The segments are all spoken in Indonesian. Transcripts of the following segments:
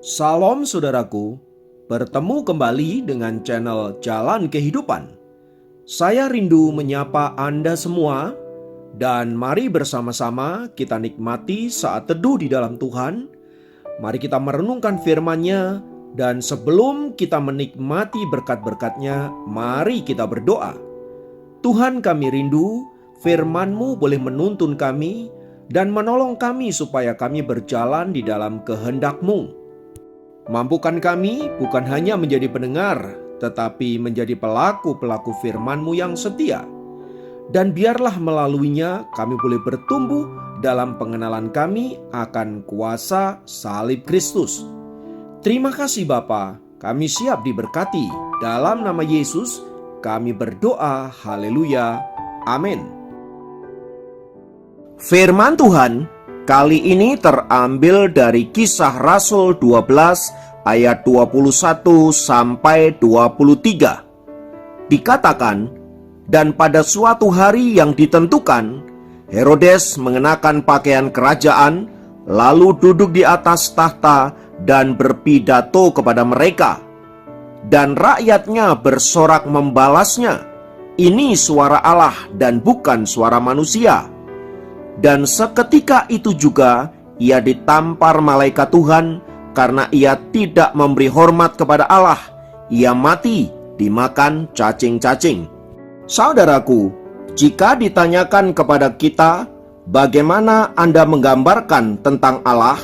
Salam saudaraku, bertemu kembali dengan channel Jalan Kehidupan. Saya rindu menyapa Anda semua dan mari bersama-sama kita nikmati saat teduh di dalam Tuhan. Mari kita merenungkan firman-Nya dan sebelum kita menikmati berkat-berkat-Nya, mari kita berdoa. Tuhan, kami rindu firman-Mu boleh menuntun kami dan menolong kami supaya kami berjalan di dalam kehendak-Mu. Mampukan kami bukan hanya menjadi pendengar, tetapi menjadi pelaku-pelaku firman-Mu yang setia. Dan biarlah melaluinya kami boleh bertumbuh dalam pengenalan kami akan kuasa salib Kristus. Terima kasih Bapa, kami siap diberkati. Dalam nama Yesus kami berdoa, haleluya, amin. Firman Tuhan kali ini terambil dari Kisah Rasul 12 ayat 21 sampai 23. Dikatakan, dan pada suatu hari yang ditentukan, Herodes mengenakan pakaian kerajaan, lalu duduk di atas tahta dan berpidato kepada mereka. Dan rakyatnya bersorak membalasnya, ini suara Allah dan bukan suara manusia. Dan seketika itu juga ia ditampar malaikat Tuhan karena ia tidak memberi hormat kepada Allah. Ia mati dimakan cacing-cacing. Saudaraku, jika ditanyakan kepada kita bagaimana Anda menggambarkan tentang Allah,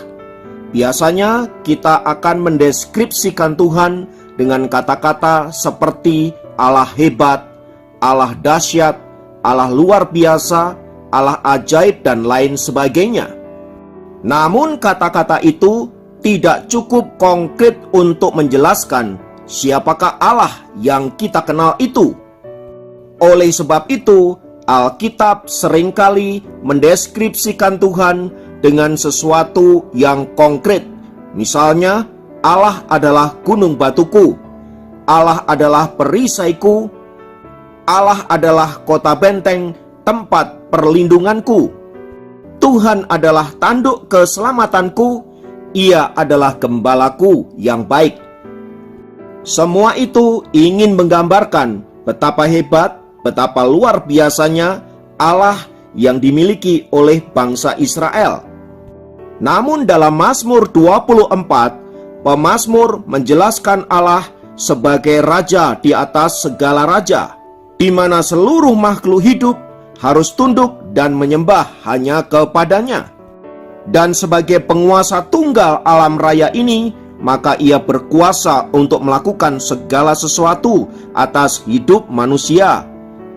biasanya kita akan mendeskripsikan Tuhan dengan kata-kata seperti Allah hebat, Allah dahsyat, Allah luar biasa, Allah ajaib, dan lain sebagainya. Namun kata-kata itu tidak cukup konkret untuk menjelaskan siapakah Allah yang kita kenal itu. Oleh sebab itu, Alkitab seringkali mendeskripsikan Tuhan dengan sesuatu yang konkret. Misalnya, Allah adalah gunung batuku, Allah adalah perisaiku, Allah adalah kota benteng, tempat perlindunganku. Tuhan adalah tanduk keselamatanku, Ia adalah gembalaku yang baik. Semua itu ingin menggambarkan betapa hebat, betapa luar biasanya Allah yang dimiliki oleh bangsa Israel. Namun dalam Mazmur 24, pemazmur menjelaskan Allah sebagai raja di atas segala raja, di mana seluruh makhluk hidup harus tunduk dan menyembah hanya kepadanya. Dan sebagai penguasa tunggal alam raya ini, maka ia berkuasa untuk melakukan segala sesuatu atas hidup manusia.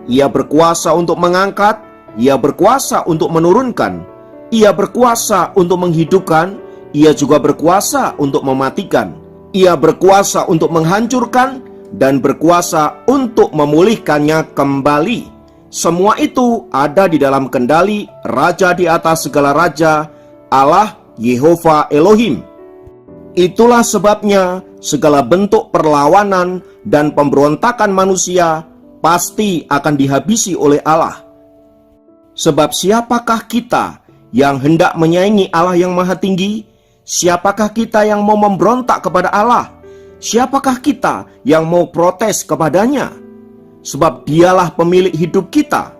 Ia berkuasa untuk mengangkat, ia berkuasa untuk menurunkan, ia berkuasa untuk menghidupkan, ia juga berkuasa untuk mematikan, ia berkuasa untuk menghancurkan, dan berkuasa untuk memulihkannya kembali. Semua itu ada di dalam kendali Raja di atas segala raja, Allah Yehova Elohim. Itulah sebabnya segala bentuk perlawanan dan pemberontakan manusia pasti akan dihabisi oleh Allah. Sebab siapakah kita yang hendak menyaingi Allah yang maha tinggi? Siapakah kita yang mau memberontak kepada Allah? Siapakah kita yang mau protes kepadanya? Sebab dialah pemilik hidup kita.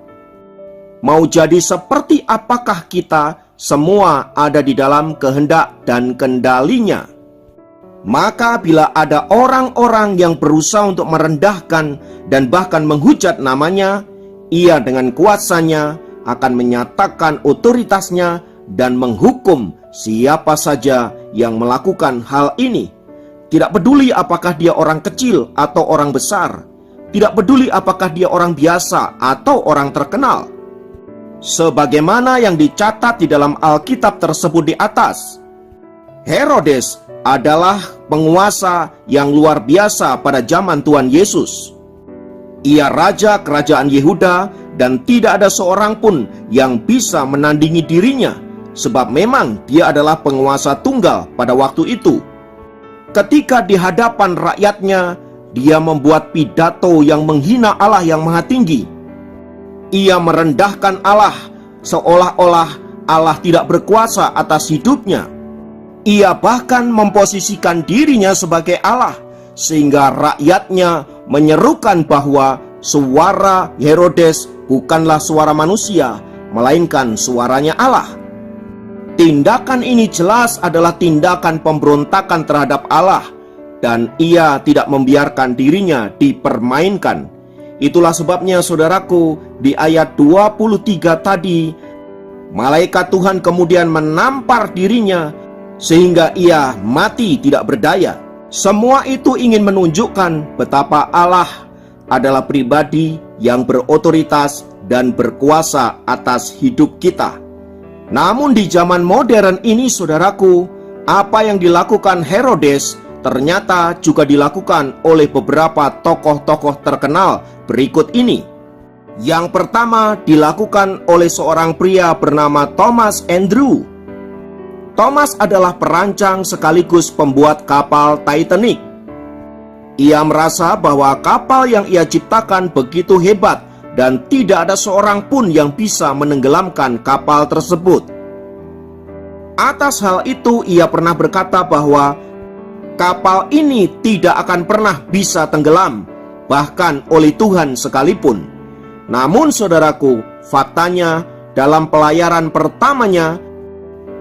Mau jadi seperti apakah kita, semua ada di dalam kehendak dan kendalinya. Maka bila ada orang-orang yang berusaha untuk merendahkan dan bahkan menghujat namanya, ia dengan kuasanya akan menyatakan otoritasnya dan menghukum siapa saja yang melakukan hal ini. Tidak peduli apakah dia orang kecil atau orang besar, tidak peduli apakah dia orang biasa atau orang terkenal. Sebagaimana yang dicatat di dalam Alkitab tersebut di atas, Herodes adalah penguasa yang luar biasa pada zaman Tuhan Yesus. Ia raja kerajaan Yehuda dan tidak ada seorang pun yang bisa menandingi dirinya, sebab memang dia adalah penguasa tunggal pada waktu itu. Ketika di hadapan rakyatnya, dia membuat pidato yang menghina Allah yang maha tinggi. Ia merendahkan Allah seolah-olah Allah tidak berkuasa atas hidupnya. Ia bahkan memposisikan dirinya sebagai Allah, sehingga rakyatnya menyerukan bahwa suara Herodes bukanlah suara manusia, melainkan suaranya Allah. Tindakan ini jelas adalah tindakan pemberontakan terhadap Allah, dan ia tidak membiarkan dirinya dipermainkan. Itulah sebabnya saudaraku, di ayat 23 tadi, malaikat Tuhan kemudian menampar dirinya sehingga ia mati tidak berdaya. Semua itu ingin menunjukkan betapa Allah adalah pribadi yang berotoritas dan berkuasa atas hidup kita. Namun di zaman modern ini saudaraku, apa yang dilakukan Herodes ternyata juga dilakukan oleh beberapa tokoh-tokoh terkenal berikut ini. Yang pertama dilakukan oleh seorang pria bernama Thomas Andrew. Thomas adalah perancang sekaligus pembuat kapal Titanic. Ia merasa bahwa kapal yang ia ciptakan begitu hebat dan tidak ada seorang pun yang bisa menenggelamkan kapal tersebut. Atas hal itu ia pernah berkata bahwa kapal ini tidak akan pernah bisa tenggelam, bahkan oleh Tuhan sekalipun. Namun saudaraku, faktanya dalam pelayaran pertamanya,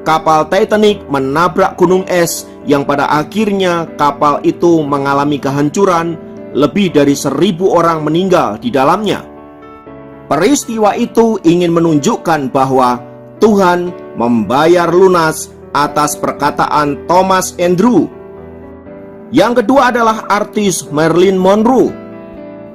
kapal Titanic menabrak gunung es yang pada akhirnya kapal itu mengalami kehancuran. Lebih dari 1.000 orang meninggal di dalamnya. Peristiwa itu ingin menunjukkan bahwa Tuhan membayar lunas atas perkataan Thomas Andrew. Yang kedua adalah artis Marilyn Monroe.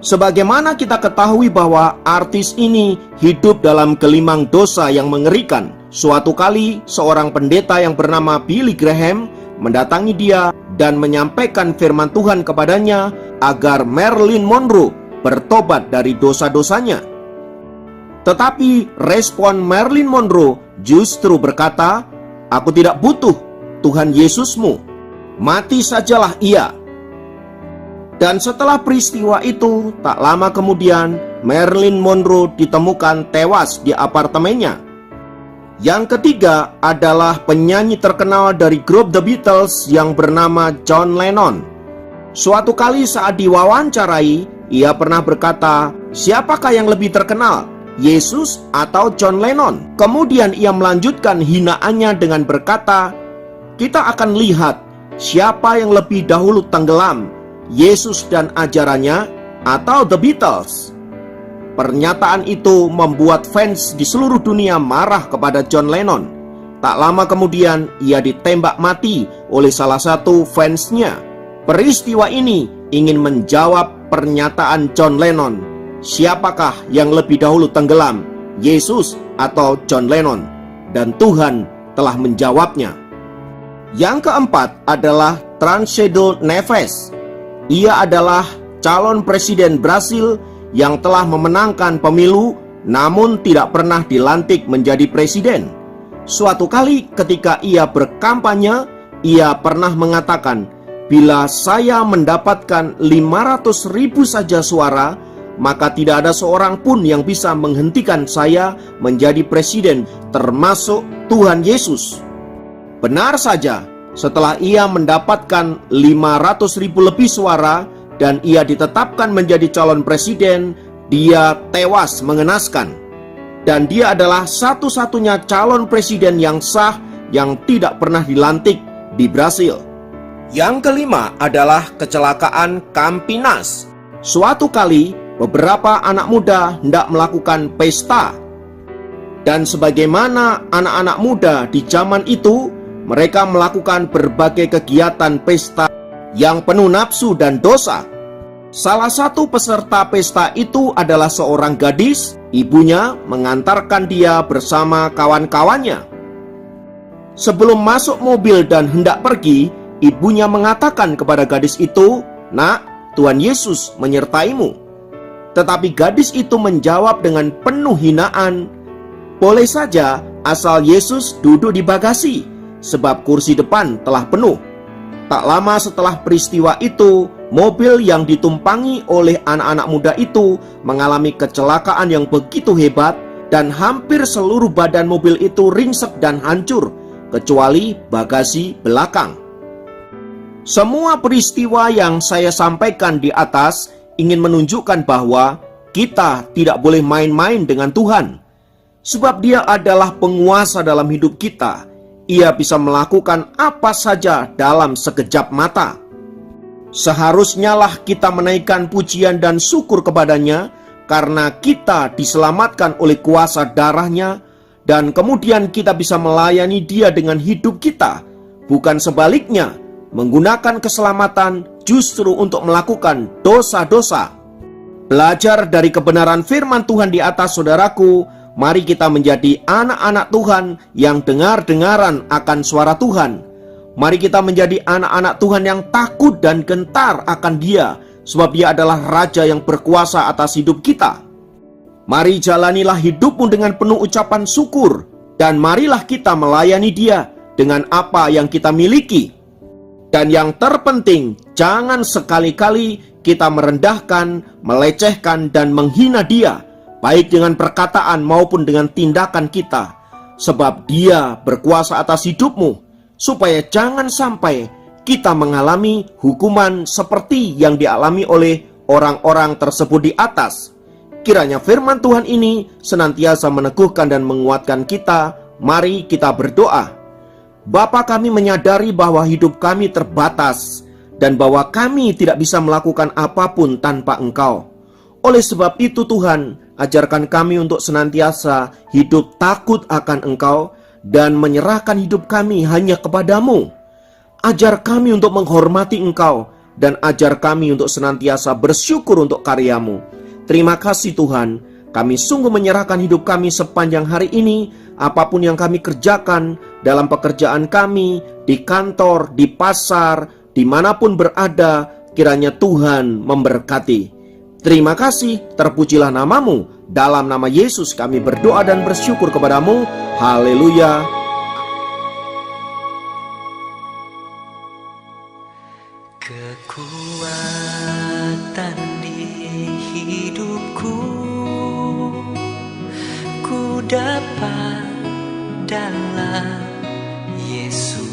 Sebagaimana kita ketahui bahwa artis ini hidup dalam gelimang dosa yang mengerikan. Suatu kali seorang pendeta yang bernama Billy Graham mendatangi dia dan menyampaikan firman Tuhan kepadanya agar Marilyn Monroe bertobat dari dosa-dosanya. Tetapi respon Marilyn Monroe justru berkata, "Aku tidak butuh Tuhan Yesusmu, mati sajalah ia." Dan setelah peristiwa itu, tak lama kemudian Marilyn Monroe ditemukan tewas di apartemennya. Yang ketiga adalah penyanyi terkenal dari grup The Beatles yang bernama John Lennon. Suatu kali saat diwawancarai, ia pernah berkata, "Siapakah yang lebih terkenal, Yesus atau John Lennon?" Kemudian ia melanjutkan hinaannya dengan berkata, "Kita akan lihat siapa yang lebih dahulu tenggelam, Yesus dan ajarannya atau The Beatles." Pernyataan itu membuat fans di seluruh dunia marah kepada John Lennon. Tak lama kemudian ia ditembak mati oleh salah satu fansnya. Peristiwa ini ingin menjawab pernyataan John Lennon. Siapakah yang lebih dahulu tenggelam, Yesus atau John Lennon? Dan Tuhan telah menjawabnya. Yang keempat adalah Tancredo Neves. Ia adalah calon presiden Brasil yang telah memenangkan pemilu namun tidak pernah dilantik menjadi presiden. Suatu kali ketika ia berkampanye, ia pernah mengatakan, "Bila saya mendapatkan 500.000 saja suara, maka tidak ada seorang pun yang bisa menghentikan saya menjadi presiden, termasuk Tuhan Yesus." Benar saja, setelah ia mendapatkan 500.000 lebih suara dan ia ditetapkan menjadi calon presiden, dia tewas mengenaskan. Dan dia adalah satu-satunya calon presiden yang sah yang tidak pernah dilantik di Brasil. Yang kelima adalah kecelakaan Campinas. Suatu kali beberapa anak muda hendak melakukan pesta. Dan sebagaimana anak-anak muda di zaman itu, mereka melakukan berbagai kegiatan pesta yang penuh nafsu dan dosa. Salah satu peserta pesta itu adalah seorang gadis. Ibunya mengantarkan dia bersama kawan-kawannya. Sebelum masuk mobil dan hendak pergi, ibunya mengatakan kepada gadis itu, "Nak, Tuhan Yesus menyertaimu." Tetapi gadis itu menjawab dengan penuh hinaan, "Boleh saja asal Yesus duduk di bagasi, sebab kursi depan telah penuh." Tak lama setelah peristiwa itu, mobil yang ditumpangi oleh anak-anak muda itu mengalami kecelakaan yang begitu hebat dan hampir seluruh badan mobil itu ringsek dan hancur kecuali bagasi belakang. Semua peristiwa yang saya sampaikan di atas ingin menunjukkan bahwa kita tidak boleh main-main dengan Tuhan. Sebab Dia adalah penguasa dalam hidup kita. Ia bisa melakukan apa saja dalam sekejap mata. Seharusnya lah kita menaikkan pujian dan syukur kepadanya, karena kita diselamatkan oleh kuasa darah-Nya, dan kemudian kita bisa melayani Dia dengan hidup kita, bukan sebaliknya, menggunakan keselamatan justru untuk melakukan dosa-dosa. Belajar dari kebenaran firman Tuhan di atas, saudaraku. Mari kita menjadi anak-anak Tuhan yang dengar-dengaran akan suara Tuhan. Mari kita menjadi anak-anak Tuhan yang takut dan gentar akan Dia, sebab Dia adalah Raja yang berkuasa atas hidup kita. Mari jalanilah hidupmu dengan penuh ucapan syukur, dan marilah kita melayani Dia dengan apa yang kita miliki. Dan yang terpenting, jangan sekali-kali kita merendahkan, melecehkan, dan menghina Dia, baik dengan perkataan maupun dengan tindakan kita, sebab Dia berkuasa atas hidupmu, supaya jangan sampai kita mengalami hukuman seperti yang dialami oleh orang-orang tersebut di atas. Kiranya firman Tuhan ini senantiasa meneguhkan dan menguatkan kita. Mari kita berdoa. Bapa, kami menyadari bahwa hidup kami terbatas, dan bahwa kami tidak bisa melakukan apapun tanpa Engkau. Oleh sebab itu Tuhan, ajarkan kami untuk senantiasa hidup takut akan Engkau dan menyerahkan hidup kami hanya kepadamu. Ajar kami untuk menghormati Engkau dan ajar kami untuk senantiasa bersyukur untuk karya-Mu. Terima kasih Tuhan, kami sungguh menyerahkan hidup kami sepanjang hari ini. Apapun yang kami kerjakan dalam pekerjaan kami, di kantor, di pasar, dimanapun berada, kiranya Tuhan memberkati. Terima kasih, terpujilah nama-Mu. Dalam nama Yesus kami berdoa dan bersyukur kepada-Mu. Haleluya. Kekuatan di hidupku ku dapat dalam Yesus.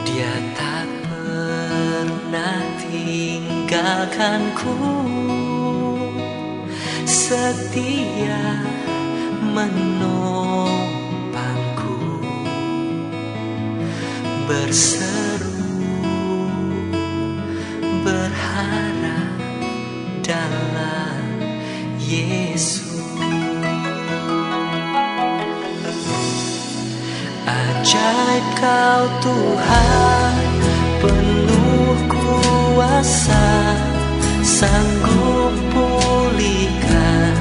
Dia tak pernah tinggalkanku, setia menopangku, berseru berharap dalam Yesus. Ajaib Kau Tuhan, penuh kuasa, sanggup pulihkan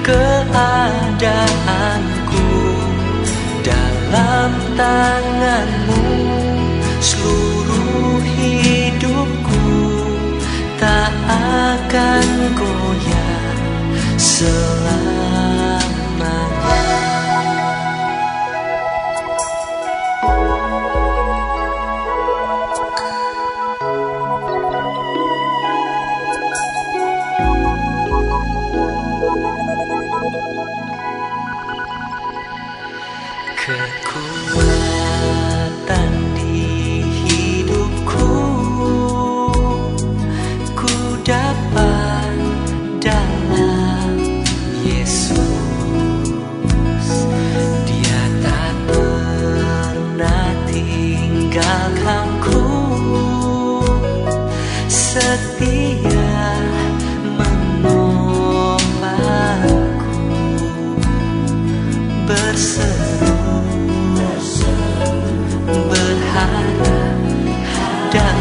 keadaanku. Dalam tangan-Mu seluruh hidupku tak akan goyah selamanya. Kekuatan di hidupku ku dapat dalam Yesus. Dia tak pernah tinggalkanku, setia menopangku, berseru berharap dan